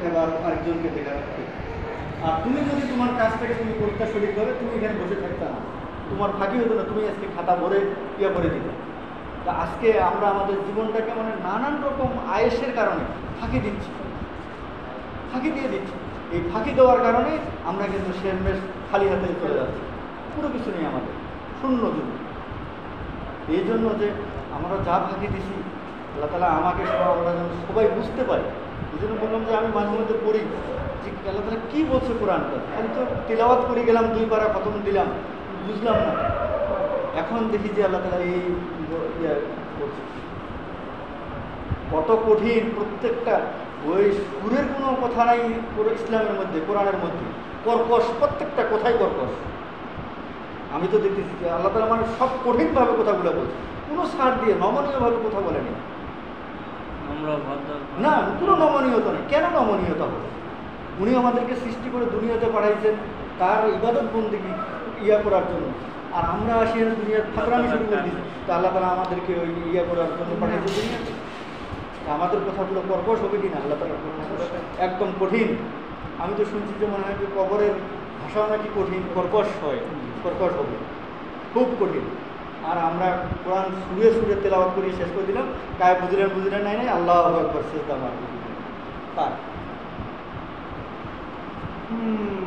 খেলার আরেকজনকে দেখা রাখবে। আর তুমি যদি তোমার কাজটাকে তুমি করতে সঠিকভাবে, তুমি এখানে বসে থাকতে না, তোমার ফাঁকি হতো না, তুমি আজকে খাতা ভরে ইয়ে করে দিতে। তা আজকে আমরা আমাদের জীবনটাকে মানে নানান রকম আয়েসের কারণে ফাঁকি দিচ্ছি, ফাঁকি দিয়ে দিচ্ছি। এই ফাঁকি দেওয়ার কারণে আমরা কিন্তু শেষমেশ খালি হাতে চলে যাচ্ছি, পুরো কিছু নেই আমাদের, শূন্য জীবন। এই জন্য যে আমরা যা ফাঁকি দিছি আল্লাহ তাআলা আমাকে আমরা যেন সবাই বুঝতে পারি। এই জন্য বললাম যে আমি মাঝে মধ্যে পড়ি যে আল্লাহ তাআলা কী বলছে কোরআনটা। আমি তো তিলাওয়াত করে গেলাম, 2 পারা খতম দিলাম, বুঝলাম না। এখন দেখি যে আল্লাহ তাআলা এই ইয়ে বলছে, কত কঠিন প্রত্যেকটা। ওই সুরের কোনো কথা নাই ইসলামের মধ্যে, কোরআনের মধ্যে কর্কশ, প্রত্যেকটা কথাই কর্কশ। আমি তো দেখতেছি যে আল্লাহ তাআলা মানে সব কঠিনভাবে কথাগুলো বলছে, কোনো ছাড় দিয়ে নমনীয়ভাবে কথা বলেনি। না, কোনো নমনীয়তা নেই। কেন নমনীয়তা হবে? উনি আমাদেরকে সৃষ্টি করে দুনিয়াতে পাঠাইছেন তার ইবাদত বন্দেগী ইয়া করার জন্য, আর আমরা আসি দুনিয়ার ফাকরামি শুরু করে দিচ্ছি। তা আল্লাহ তাআলা আমাদেরকে ওই ইয়া করার জন্য পাঠাইছে দুনিয়াতে। আমাদের কথাগুলো কর্কশ হবে কিনা? আল্লাহ তাআলা একদম কঠিন। আমি তো শুনছি যে মনে হয় যে কবরের ভাষাও নাকি কঠিন, কর্কশ হয়, কর্কশ হবে, খুব কঠিন। আর আমরা কোরআন সুরে সুরে তেলাওয়াত করে শেষ করে দিলাম, গায়ে বুঝলেন নাই আল্লাহু আকবার সিজদা মারব। তাই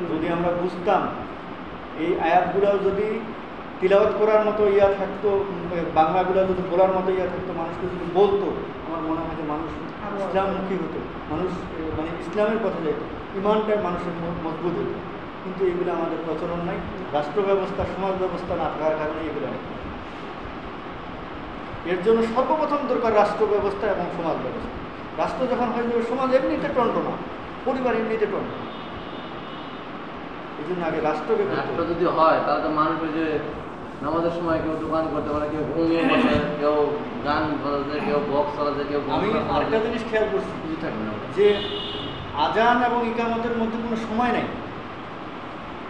যদি আমরা বুঝতাম, এই আয়াতগুলোও যদি তিলাওয়াত করার মতো ইয়া থাকতো, বাংলাগুলো যদি বলার মতো ইয়া থাকতো, মানুষকে যদি বলতো, আমার মনে হয় যে মানুষ ইসলামমুখী হতো, মানুষ মানে ইসলামের কথা যেত, ইমানটা মানুষের মজবুত হতো। কিন্তু এগুলো আমাদের প্রচলন নাই, রাষ্ট্র ব্যবস্থা সমাজ ব্যবস্থা না থাকার কারণে এগুলো নেই। এর জন্য সর্বপ্রথম দরকার রাষ্ট্র ব্যবস্থা এবং সমাজ ব্যবস্থা। রাষ্ট্র যখন হয়ে যাবে, সমাজ এমনিতে টনটনা, পরিবার এমনিতে টনটনা। এই জন্য আগে রাষ্ট্র যদি হয় তাহলে তো মানুষ যে নামাজের সময় কেউ দোকান করতে পারে, কেউ ঘুমিয়ে বসে, কেউ গান বাজাচ্ছে, কেউ বক্স চালাচ্ছে, কেউ। আমি আরেকটা জিনিস খেয়াল করছি যে আজান এবং ইকামতের মধ্যে কোনো সময় নেই।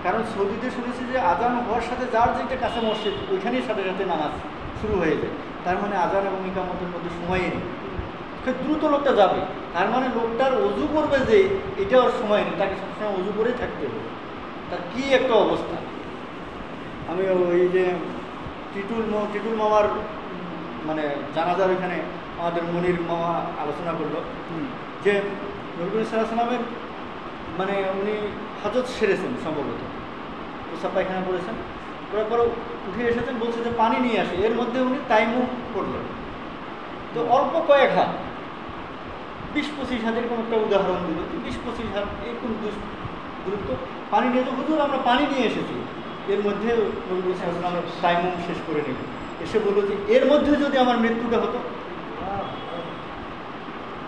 কারণ সৌদিতে শুনেছি যে আজান হওয়ার সাথে যার যেটা কাছে মসজিদ ওইখানেই সাথে সাথে নামাজ শুরু হয়ে যায়। তার মানে আজান এবং ইকামতের মধ্যে সময়ই নেই, দ্রুত লোকটা যাবে। তার মানে লোকটার অজু করবে যে এটা ওর সময় নেই, তাকে সবসময় অজু করেই থাকতে হবে। তার কী একটা অবস্থা! আমি ওই যে টিটুল মামার মানে জানাজার ওইখানে আমাদের মনির মামা আলোচনা করলো যে নবী সাল্লাল্লাহু আলাইহি ওয়াসাল্লামের মানে উনি হজত সেরেছেন সম্ভবত, প্রস্রাব পায়খানা করেছেন, করার পরে উঠে এসেছেন, বলছে যে পানি নিয়ে আসে। এর মধ্যে উনি তাইমুম করলেন। তো অল্প কয়েক হাত, 20-25 হাতের কোনো একটা উদাহরণ দিল, 20-25 হাত এরকম দ্রুত পানি নিয়ে, তো হুজুর আমরা পানি নিয়ে এসেছি। এর মধ্যে নবী সাল্লাল্লাহু আলাইহি ওয়াসাল্লাম তাইমুম শেষ করে নিল। এসে বললো যে এর মধ্যে যদি আমার মৃত্যুটা হতো।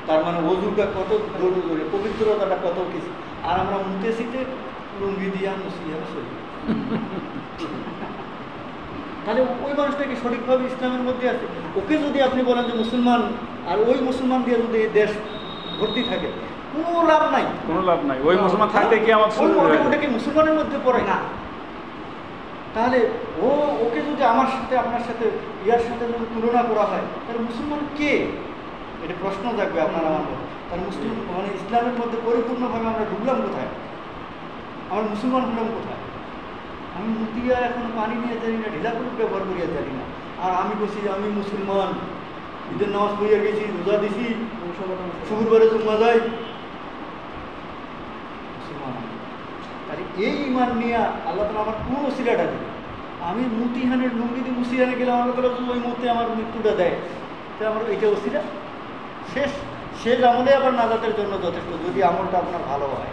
তার মানে ওযুটা কত জোরে, পবিত্রতাটা কত কিছু। আর আমরা মুতেছিতে লুঙ্গি দিয়া মুসিয়া সই। তাহলে ওই মানুষটা কি সঠিকভাবে ইসলামের মধ্যে আছে? ওকে যদি আপনি বলেন যে মুসলমান, আর ওই মুসলমান দিয়ে যদি এই দেশ ভর্তি থাকে, কোনো লাভ নাই, কোনো লাভ নাই। ওই মুসলমান থাকতে কি আমার ওটা কি মুসলমানের মধ্যে পড়ে না? তাহলে ওকে যদি আমার সাথে আপনার সাথে ইয়ার সাথে যদি তুলনা করা হয়, তাহলে মুসলমান কে? এটা প্রশ্ন থাকবে আপনার আমার মধ্যে। তাহলে মুসলিম মানে ইসলামের মধ্যে পরিপূর্ণভাবে আমরা ঢুকলাম কোথায়? আমার মুসলমান হলাম কোথায়? আমি মুতিয়া এখন পানি নিয়ে জানি না, ঢিলা করে ব্যবহার করিয়া জানি না, আর আমি বলছি যে আমি মুসলমান, ঈদের নামাজ পড়িয়া গেছি, রোজা দিছি, শুক্রবারে জুম্মা যাই, মুসলমান। তাহলে এই ইমান নিয়ে আল্লাহ তাআলা আমার কোন ওসিলাটা দেবে? আমি মুতিহানের লুঙ্গি দিয়ে মুসিহানে গেলাম, আল্লাহ তাআলা ওই মুহূর্তে আমার মৃত্যুটা দেয়, তাই আমার এটা ওসিলা শেষ আমলে আবার নাজাতের জন্য যথেষ্ট, যদি আমলটা আপনার ভালো হয়।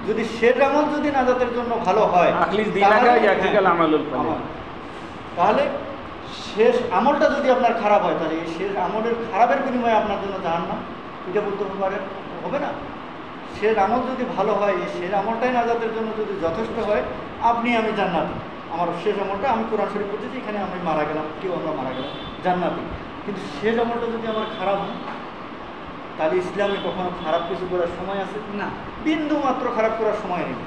যদি শেষ আমল যদি নাজাতের জন্য ভালো হয়, তাহলে শেষ আমলটা যদি আপনার খারাপ হয়, তাহলে এই শেষ আমলের খারাপের বিনিময়ে আপনার জন্য জাহান্নাম, এটা বলতে হবে না। শেষ আমল যদি ভালো হয়, এই শেষ আমলটাই নাজাতের জন্য যদি যথেষ্ট হয়, আপনি আমি জান্নাতি। আমার শেষ আমলটা, আমি কোরআন শরীফ পড়তেছি, এখানে আমি মারা গেলাম, কেউ আমরা মারা গেলাম, জান্নাতি। কিন্তু শেষ আমলটা যদি আমার খারাপ হয়, তাহলে ইসলামে কখনো খারাপ কিছু করার সময় আছে না, বিন্দু মাত্র খারাপ করার সময় নেই,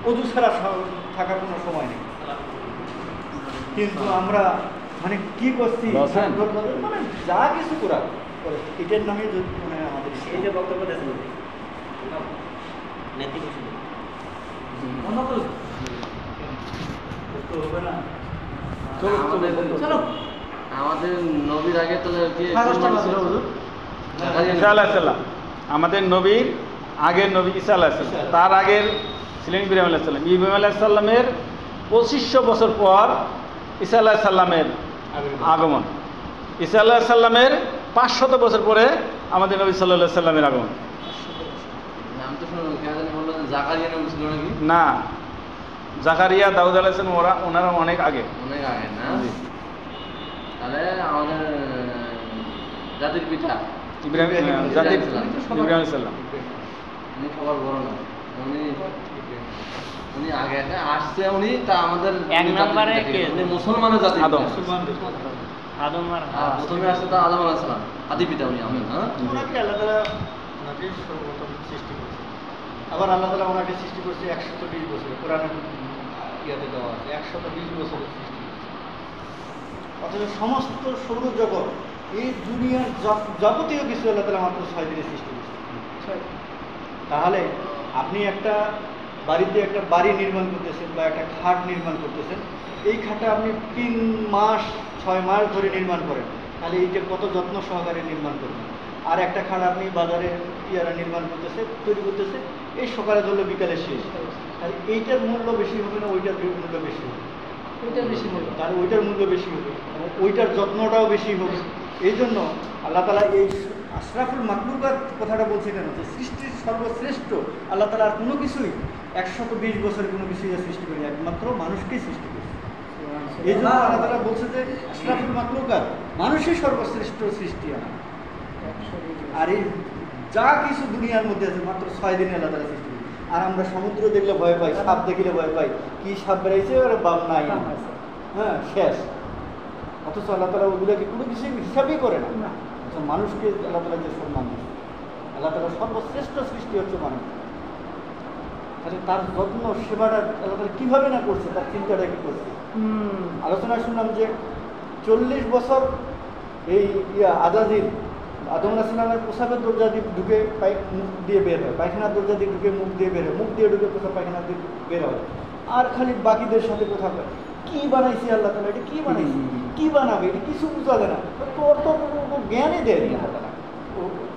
অজু ছাড়া থাকার কোনো সময় নেই। কিন্তু আমরা মানে কি করছি, মানে যা কিছু করার এটার নামে মানে আমাদের এই যে বক্তব্য নেতি বসে তো হবে না। চলো আমাদের নবীর আগে তো কি ছিল হুজুর? ঈসা আলাইহিস সালাম, আমাদের নবীর আগের নবী ঈসা আলাইহিস সালাম, তার আগের ছিলেন ইব্রাহিম আলাইহিস সালাম। ইব্রাহিম আলাইহিস সালামের 2500 বছর পর ঈসা আলাইহিস সালামের আগমন। ঈসা আলাইহিস সালামের 500 বছর পরে আমাদের নবী সাল্লাল্লাহু আলাইহি সাল্লামের আগমন। নাম তো শুনুন, কেন জানি বললো যে জাকারিয়া নবী ছিল নাকি? না, জাকারিয়া, দাউদ আলাইহিস সালাম ওনারা অনেক আগে। অনেক আগে না? তাহলে আমাদের জাতির পিতা ইব্রাহিম জাতির ইব্রাহিম আলাইহিস সালাম। উনি সবার বড় না, উনি আগে আসছে, উনি তা আমাদের এক নম্বরে কে? উনি মুসলমানের জাতির আদম। পিতা। আদম আর প্রথমে আসছে তা আদম আলাইহিস সালাম, আদি পিতা উনি আমাদের। হ্যাঁ, ওনাকে আল্লাহ তাআলা ওনাকে সর্বপ্রথম সৃষ্টি করেছে। আবার আল্লাহ তাআলা ওনাকে সৃষ্টি করেছে 120 বছরে। কোরআনে ইয়াতে দেওয়া আছে 120 বছরের সৃষ্টি করেছে। অথচ সমস্ত সৌরজগৎ, এই দুনিয়ার যাবতীয় কিছু আল্লাহ তাআলা মাত্র 6 দিনে সৃষ্টি করেছে। তাহলে আপনি একটা বাড়িতে একটা বাড়ি নির্মাণ করতেছেন বা একটা খাট নির্মাণ করতেছেন, এই খাটটা আপনি 3 মাস 6 মাস ধরে নির্মাণ করেন, তাহলে এইটা কত যত্ন সহকারে নির্মাণ করবেন। আর একটা খাট আপনি বাজারে নির্মাণ করতেছে, তৈরি করতেছে, এই সকালে ধরলে বিকালে শেষ, তাহলে এইটার মূল্য বেশি হবে না ওইটার মূল্য বেশি হবে? ওইটার বেশি মূল্য, তাহলে ওইটার মূল্য বেশি হবে, ওইটার যত্নটাও বেশি হবে। এই জন্য আল্লাহ তাআলা এই আশরাফুল মাখলুকাত কথাটা বলছে কেন, যে সৃষ্টির সর্বশ্রেষ্ঠ আল্লাহ তাআলা আর কোনো কিছুই 120 বছর কোনো কিছুই সৃষ্টি করেনি, একমাত্র মানুষকেই সৃষ্টি করেছে। এই জন্য আল্লাহ তাআলা বলছে যে আশরাফুল মাখলুকাত, মানুষই সর্বশ্রেষ্ঠ সৃষ্টি। আর এই যা কিছু দুনিয়ার মধ্যে আছে মাত্র 6 দিনে আল্লাহ তাআলা সৃষ্টি করেছে। আর আমরা সমুদ্র দেখলে ভয় পাই, সাপ দেখলে ভয় পাই, কি সাপ বেড়াইছে আর বাপ নাই, হ্যাঁ শেষ। অথচ আল্লাহ তাআলা ওগুলোকে কোনো কিছু হিসাবই করে না। মানুষকে আল্লাহ তাআলা যে সম্মান দিয়েছে, আল্লাহ তাআলা সর্বশ্রেষ্ঠ সৃষ্টি হচ্ছে মানুষ। তাহলে তার যত্ন সেবাটা আল্লাহ তাআলা কীভাবে না করছে, তার চিন্তাটা কি করছে। আলোচনা শুনলাম যে 40 বছর এই আজাজিল আদম আলাইহিস সালামের প্রসাবের দরজা দিয়ে ঢুকে মুখ দিয়ে বের হয়, পায়খানার দরজা দিয়ে ঢুকে মুখ দিয়ে বের হয়, মুখ দিয়ে ঢুকে প্রসাব পায়খানা দিয়ে বের হয়, আর খালি বাকিদের সাথে কথা বলে কি বানাইছি আল্লাহ তাআলা, এটা কি বানাইছি, কি বানাবে, এটা কিছু বোঝা যায় না। তোর তো জ্ঞানই দেয়নি আল্লাহ তাআলা,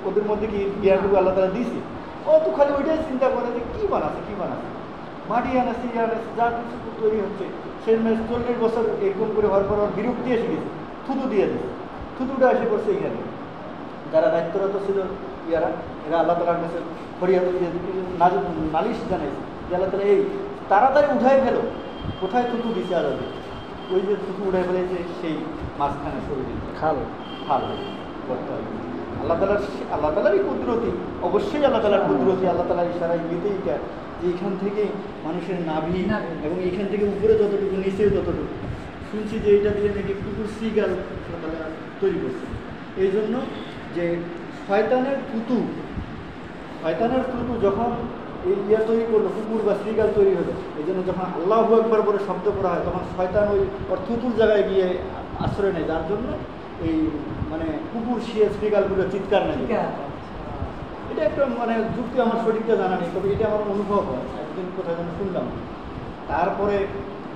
ওদের মধ্যে কি জ্ঞানটুকু আল্লাহ তাআলা দিয়েছে? ও তো খালি ওইটাই চিন্তা করে যে কী বানাচ্ছে, কী বানাচ্ছে, মাটি আনাচ্ছে, যা কিছু তৈরি হচ্ছে। সে 40 বছর এরকম করে হওয়ার পর বিরক্তি এসে গেছে, থুতু দিয়ে দিয়েছে, থুতুটা এসে পড়ছে এইখানে। যারা দায়িত্বরত ছিল এরা আল্লাহ তাআলার কাছে ফরিয়াদ নালিশ জানাইছে যে আল্লাহ তাআলা এই তাড়াতাড়ি উঠাই ফেলো, কোথায় থুতু দিছে আলাদা, ওই যে থুতু উঠাই ফেলেছে সেই মাঝখানে শরীরে খাল আল্লাহ তাআলারই কুদরতি, অবশ্যই আল্লাহ তাআলার কুদরতি, আল্লাহ তাআলার ইশারায় গেতে এইটা যে এইখান থেকে মানুষের নাভি এবং এইখান থেকে উপরে যতটুকু নিচেও ততটুকু। শুনছি যে এইটা দিয়ে নাকি কুকুর সিগাল আল্লাহ তাআলা তৈরি করছে। এই জন্য যে শয়তানের থুতু যখন এই তৈরি করলো, কুকুর বা শ্রীগাল তৈরি হলো, এই জন্য যখন আল্লাহু আকবার বলে শব্দ করা হয় তখন শয়তান ওই থুতুর জায়গায় গিয়ে আশ্রয় নেয়, যার জন্য এই মানে কুকুর শ্রীগালগুলো চিৎকার নেয়। এটা একটা মানে যুক্তি আমার সঠিকটা জানা নেই, তবে এটা আমার অনুভব হয়, একদিন কোথায় যেন শুনলাম। তারপরে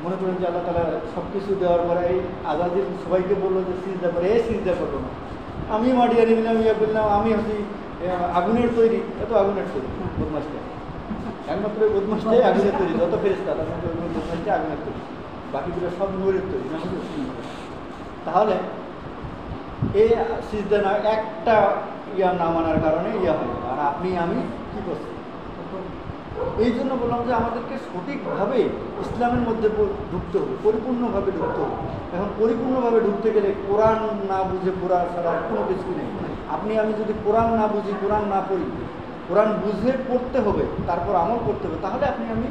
মনে করেন যে আল্লাহ তাআলা সব কিছু দেওয়ার পরে এই আজাদির সবাইকে বললো যে সিজদা করে, সিজদা করলো না, আমি মাটি আনি নিলাম, বললাম আমি হচ্ছি আগুনের তৈরি, এত আগুনের তৈরি বদমাসটা, একমাত্র বদমাসটাই আগুনের তৈরি, যত ফেরেশতা তার মধ্যে বদমাসটা আগুনের তৈরি, বাকিগুলো সব নূরের তৈরি। তাহলে এই সিজদা না একটা না মানার কারণে হয়, আর আপনি আমি কি করছি। এই জন্য বললাম যে আমাদেরকে সঠিকভাবে ইসলামের মধ্যে ঢুকতে হবে, পরিপূর্ণভাবে ঢুকতে হবে। এখন পরিপূর্ণভাবে ঢুকতে গেলে কোরআন না বুঝে পড়া ছাড়া কোনো কিছুই নেই। আপনি আমি যদি কোরআন না বুঝি, কোরআন না পড়ি, কোরআন বুঝে পড়তে হবে, তারপর আমল করতে হবে, তাহলে আপনি আমি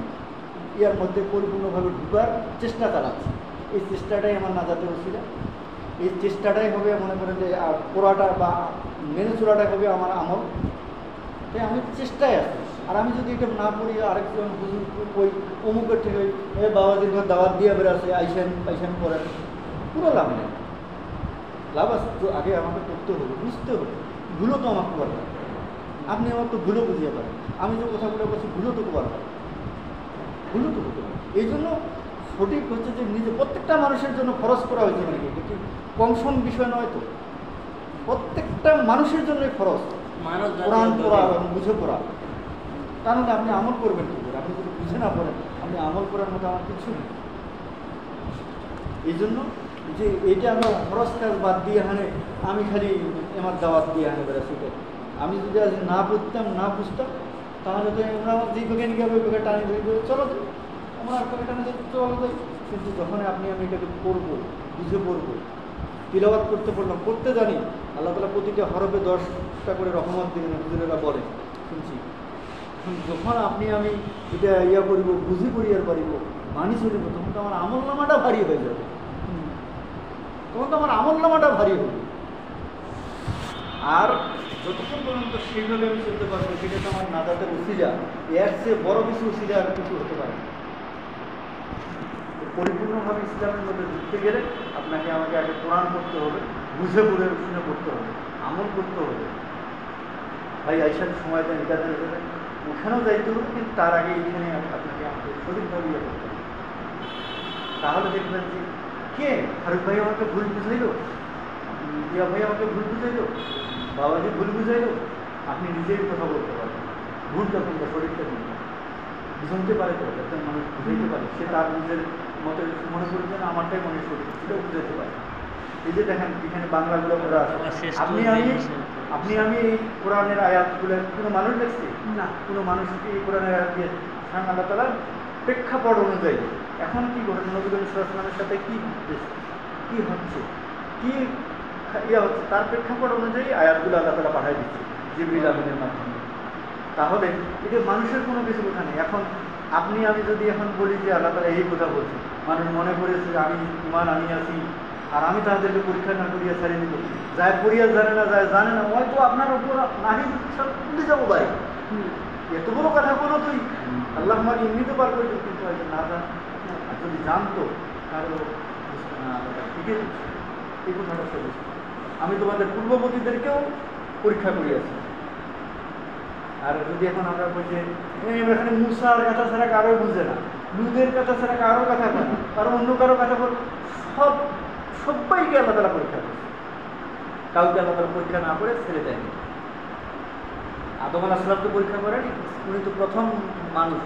ইয়ার মধ্যে পরিপূর্ণভাবে ঢুকার চেষ্টা চালাচ্ছি। এই চেষ্টাটাই আমার নাজাতের ওসিলা, এই চেষ্টাটাই হবে মনে করেন যে পড়াটা বা মেনে চলাটাই হবে আমার আমল। তাই আমি চেষ্টায় আছি। আর আমি যদি এটা না পড়ি, আরেকজন হুজুর ওই অমুকের থেকে বাবাজির ঘর দাওয়াত দিয়ে বেরোচ্ছে, আইসেন করেন, পুরো লাভ নেই। লাভ আছে তো আগে আমাকে করতে হবে, বুঝতে হবে, ভুলও তো আমাকে করবে। আপনি আমার তো ভুলও বুঝিয়ে পারেন, আমি যে কথাগুলো বলছি ভুলও তো করতে পারেন, ভুলও তো করতে পারেন। এই জন্য সঠিক হচ্ছে যে নিজে প্রত্যেকটা মানুষের জন্য খরচ করা হয়েছে, মানে কি কি কম সম বিষয় নয় তো, প্রত্যেকটা মানুষের জন্যই খরচ মানুষ কোরআন পড়া এবং বুঝে পড়া। তার মানে আপনি আমল করবেন কী করে? আপনি যদি বুঝে না পড়েন, আপনি আমল করার মতো আমার কিছু নেই। এই জন্য যে এইটা আমরা খরচ কাজ বাদ দিয়ে হানে আমি খালি আমার দাওয়াত দিয়ে হানে বেড়াচ্ছি। আমি যদি আজ না বুঝতাম না বুঝতাম তাহলে তো আমরা যে বেগে নিয়ে ওই বেগে টানি ধরে চলো যাই, আমরা আর বেগে টানি চলো যাই। কিন্তু যখন আপনি আমি এটাকে পড়বো, বুঝে পড়বো, তিলাওয়াত করতে পারলাম, পড়তে জানি, আল্লাহ তাআলা প্রতিটা হরফে 10টা করে রহমত দিবেন, হুজুরেরা বলে শুনছি। যখন আপনি আমি এটা ইয়া করিব, বুঝি পড়িয়ার পারিব, মানি চলিব, তখন তো আমার আমল নামাটা ভারী হয়ে যাবে, তখন তো আমার আমল নামাটা ভারী হবে। আর যতক্ষণ পর্যন্ত সেইভাবে আমি চলতে পারবো, সেটা তো আমার নাজাতের উসিলা, এর চেয়ে বড় কিছু উসিলা আর কিছু হতে পারে না। পরিপূর্ণভাবে ইসলামের মধ্যে ঢুকতে গেলে আপনাকে আমাকে আগে কোরআন পড়তে হবে, বুঝে পড়ে শুনে পড়তে হবে, আমল করতে হবে। ভাই আইসার সময় দেন, এটা দেন, ওখানেও যাইতে হবে, কিন্তু তার আগে এখানে আপনাকে আমাকে সঠিকভাবে ইয়ে করতে হবে। তাহলে দেখবেন যে কে ফারুক ভাই আমাকে ভুল বুঝাইল, ইয়া ভাই আমাকে ভুল বুঝাইল, বাবাজি ভুল বুঝাইল, আপনি নিজেই কথা বলতে পারবেন। ভুলটা কোনটা, শরীরটা কোনটা বুঝতে পারে তো, যাতে মানুষ বুঝাইতে পারে, সে তার নিজের মতে মনে করবে না আমারটাই মনে শরীর, সেটাও বুঝাইতে পারে। এই যে দেখেন এখানে বাংলাগুলো পড়া আছে, আপনি আমি এই কোরআনের আয়াতগুলো কোনো মানুষ দেখছি না, কোনো মানুষকে এই কোরআনের আয়াত দিয়ে স্বয়ং আল্লাহ তাআলার প্রেক্ষাপট অনুযায়ী এখন কি ঘটনা, নবী করিম সাল্লাল্লাহু আলাইহি ওয়াসাল্লামের সাথে কি ঘটতেছে, কি হচ্ছে, কি ইয়া হচ্ছে, তার প্রেক্ষাপট অনুযায়ী আয়াতগুলো আল্লাহ তাআলা পাঠিয়ে দিচ্ছে জিবরিল আমিনের মাধ্যমে। তাহলে এটা মানুষের কোনো কিছু কথা নেই। এখন আপনি আমি যদি এখন বলি যে আল্লাহ তাআলা এই কথা বলছে, মানুষ মনে করেছে যে আমি ইমান আনি আছি আর আমি তাদেরকে পরীক্ষা না করিয়া ছাড়িয়ে দিব, যায় পড়িয়া জানে না, যায় জানে না, হয়তো আপনার উপর নাহি উঠে যাবো ভাই, এত বড় কথা কোনো তুই আল্লাহ আমার এমনিতে পার করে দিল, কিন্তু হয়তো না জান, আর যদি জানতো তাহলে ঠিকই এই কথাটা সে বুঝতো। আমি তোমাদের পূর্ববর্তীদেরকেও পরীক্ষা করিয়াছি। আর যদি এখন আমরা বলছি এখানে মুসার কথা ছাড়া কারো বুঝে না, লুদের কথা ছাড়া কারো কথা বলে না, কারো অন্য কারো কথা বল, সবাইকে আল্লাহ তাআলা পরীক্ষা করছে, কাউকে আল্লাহ তাআলা পরীক্ষা না করে ছেড়ে দেয়নি। আদম আলাইহিস সালাম তো পরীক্ষা করেনি, উনি তো প্রথম মানুষ,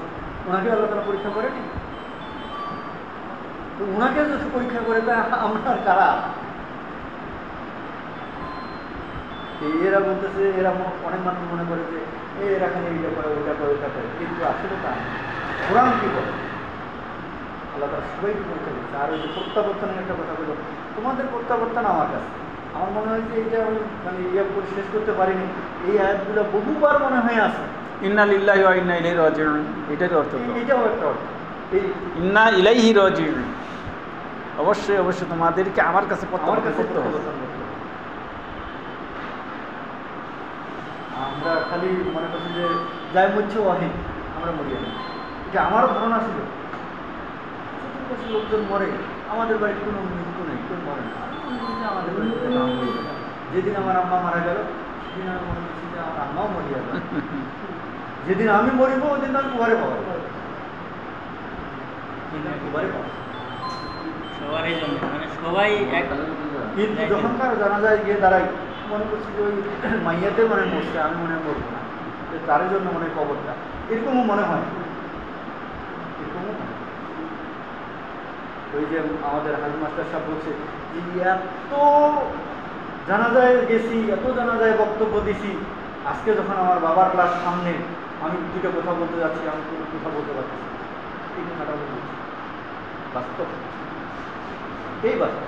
ওনাকে আল্লাহ তাআলা পরীক্ষা করেনি। তো ওনাকে যদি পরীক্ষা করে তা আমরা কারা? এরা বলতেছে, এরা অনেক মানুষ মনে করে যে এরা খালি এইটা করে ওইটা করে ওইটা করে, কিন্তু আসলে তা কোরআন কি বলে, আল্লাহ তাআলা সবাইকে পরীক্ষা করছে। আর ওই যে প্রত্যাবর্তনের একটা কথা বলল, তোমাদের প্রত্যাবর্তন আমার কাছে, আমার মনে হয় যে এটা আমি মানে ইয়ে করে শেষ করতে পারিনি, এই আয়াতগুলো বহুবার মনে হয় আছে। ইন্না লিল্লাহি ওয়া ইন্না ইলাইহি রাজিউন, এটারই অর্থ তো এটাও একটা অর্থ, এই ইন্না ইলাইহি রাজিউন, অবশ্যই অবশ্যই তোমাদেরকে আমার কাছে প্রত্যাবর্তন করতে হবে। আমরা খালি মনে করছি যে যাই মরছে ওয়াহিদ, আমরা মরিয়া না, এটা আমারও ধারণা ছিল চতুর্পাশে লোকজন মরে, আমাদের বাড়িতে কোনো মৃত্যু নেই, কেউ মরে না, আমাদের বাড়িতে নাম মরে না। যেদিন আমার আম্মা মারা গেল সেদিন আমি মনে করছি যে আমার আম্মাও মরিয়া গেল, যেদিন আমি মরিব ওই দিন আমি কুবারে পাবো, কুবারে পাবো সবারই জন্য, মানে সবাই এক। কিন্তু যখন কারো জানাজায় গিয়ে দাঁড়াই, মনে করছি যে ওই মাইয়াতে মনে মরছে, আমি মনে মরবো না, তার জন্য মনে কবরটা, এরকমও মনে হয়, এরকমও মনে হয়। ওই যে আমাদের হাজি মাস্টার সাহেব বলছে যে এত জানাজায় গেছি, এত জানাজায় বক্তব্য দিছি, আজকে যখন আমার বাবার ক্লাস সামনে আমি দুটো কথা বলতে যাচ্ছি, আমি কোনো কথা বলতে পারছি, এই কথাটা আমি বলছি বাস্তব, এই বাস্তব।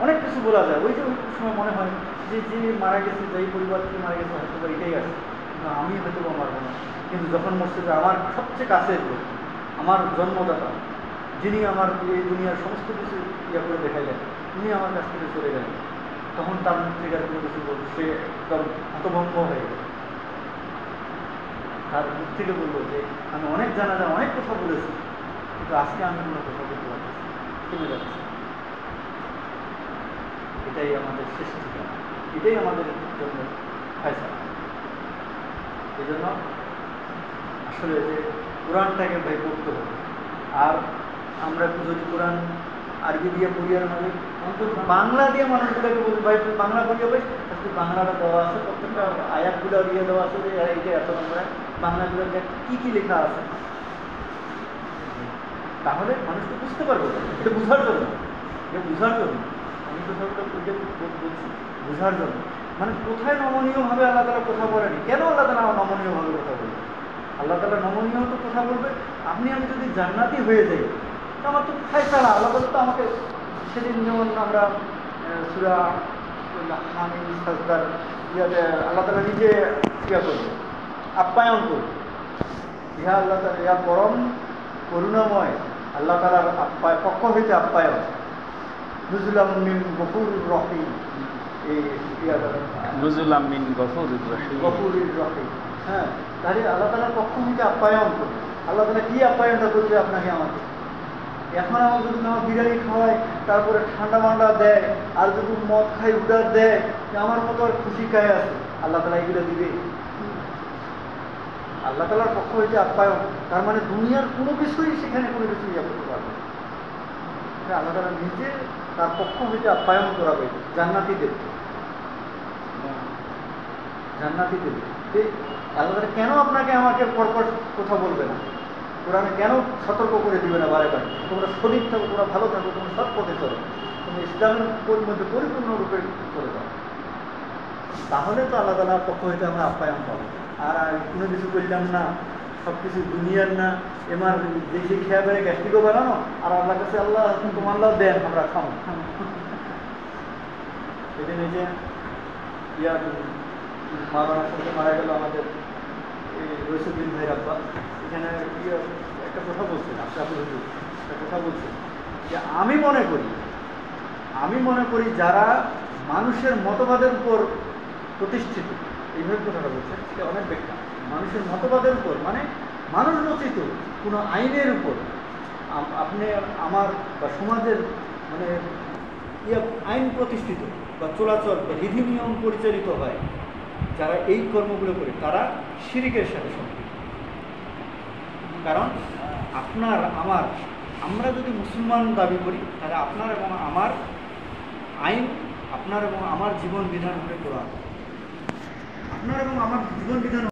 অনেক কিছু বলা যায়, ওই যে ওই সময় মনে হয় যে যে মারা গেছে, যেই পরিবার থেকে মারা গেছে হয়তো বা এটাই আছে, কিন্তু আমি হয়তো বা মারবো না। কিন্তু যখন মরছে যে আমার সবচেয়ে কাছের লোক, আমার জন্মদাতা, যিনি আমার এই দুনিয়ার সমস্ত কিছু ইয়ে করে দেখাইলেন, উনি আমার কাছ থেকে চলে গেলেন, তখন তার মুখ থেকে আর কোনো কিছু বলল, সে একদম হতভম্ব হয়ে গেল। তার মুখ থেকে বললো যে আমি অনেক জানা যায়, অনেক কথা বলেছি, কিন্তু আজকে আমি কোনো কথা বলতে পারছি, থেমে যাচ্ছে। এটাই আমাদের শেষ ঠিকানা, এটাই আমাদের জন্য ফায়সালা। এই জন্য আসলে যে কোরআনটাকে ভাই পড়তে হবে। আর আমরা যদি কোরআন আরবি দিয়ে পড়ি আর আমাদের অন্তত বাংলা দিয়ে মানুষগুলোকে বলি ভাই তুই বাংলা পড়িয়ে ভাই, তুই বাংলাটা দেওয়া আছে, প্রত্যেকটা আয়াতগুলো দিয়ে দেওয়া আছে যে এইটা এত নম্বরে বাংলাগুলো কী কী লেখা আছে, তাহলে মানুষ তো বুঝতে পারবে। এটা বোঝার জন্য, এটা বোঝার জন্য আমি তো সবটা বলছি, বোঝার জন্য। মানে কোথায় নমনীয়ভাবে আল্লাহ তালা কথা বলেনি, কেন আল্লাহ তালা নমনীয়ভাবে কথা বলবে? আল্লাহ তালা নমনীয় তো কথা বলবে, আপনি আমি যদি জান্নাতি হয়ে যাই তো আমার তো ফায়সালা, আল্লাহ তালা তো আমাকে সেদিন যেমন আমরা সূরা হামিম সাজদার ইয়াতে আল্লাহ তালা নিজে ইয়া করবে, আপ্যায়ন করবে। ইহা আল্লাহ তালা ইহা পরম করুণাময় আল্লাহ তালার পক্ষ হইতে আপ্যায়ন, নুজুলাম মিন গফুরুর রহিম, এই নুজুলাম মিন গফুরুর রহিম, গফুরুর রহিম। হ্যাঁ, তাহলে আল্লাহ তালার পক্ষ হইতে আপ্যায়ন করবে। আল্লাহ তালা কি আপ্যায়নটা করবে আপনাকে আমাকে? এখন আমার যদি আমার বিরিয়ানি খাওয়ায়, তারপরে ঠান্ডা মান্ডা দেয়, আর যদি মদ খাই উদার দেয়, আমার মতো আর খুশি খায় আছে, আল্লাহ তালা এগুলো দিবে? আল্লাহ তালার পক্ষ হইতে আপ্যায়ন, তার মানে দুনিয়ার কোনো কিছুই সেখানে কোনো কিছু ইয়ে করতে পারবে। আল্লাহ তালা নিজে তার পক্ষ হইতে আপ্যায়ন করাবে জান্নাতীদের, জান্নাতীদের। আল্লাহ তালা কেন আপনাকে আমাকে পরপর কথা বলবে না? কোরআনে কেন সতর্ক করে দিবে না বারে বারে? তোমরা সঠিক থাকো, তোমরা ভালো থাকো, তোমরা সৎ পথে চলো, তোমরা ইসলামের মধ্যে পরিপূর্ণরূপে চলে যাও, তাহলে তো আল্লাহ তালার পক্ষ হইতে আমরা আপ্যায়ন পাবো। আর কোনো কিছু করলাম না, সব কিছু দুনিয়ার না, এমার দেশে খেয়া বেড়ে গ্যাস্ট্রিকও বানানো, আর আল্লাহ কাছে আল্লাহ তোমার আল্লাহ দেন আমরা খাবো। সেদিন এই যে মারানোর সাথে মারা গেল আমাদের এই রইসুদ্দিন ভাই আব্বা, এখানে একটা কথা বলছেন, আশরাফুল হুজুর একটা কথা বলছেন যে আমি মনে করি যারা মানুষের মতবাদের উপর প্রতিষ্ঠিত, এইভাবে কথাটা বলছেন, সে অনেক ব্যাখ্যা। মানুষের মতবাদের উপর মানে মানুষ রচিত কোনো আইনের উপর আপনি আমার বা সমাজের মানে আইন প্রতিষ্ঠিত বা চলাচল বা বিধি নিয়ম পরিচালিত হয়, যারা এই কর্মগুলো করে তারা শিরকের সাথে সম্পৃক্ত। কারণ আমরা যদি মুসলমান দাবি করি, তাহলে আপনার এবং আমার আইন, আপনার এবং আমার জীবন বিধান হবে কোরআন, আপনার এবং আমার জীবন বিধান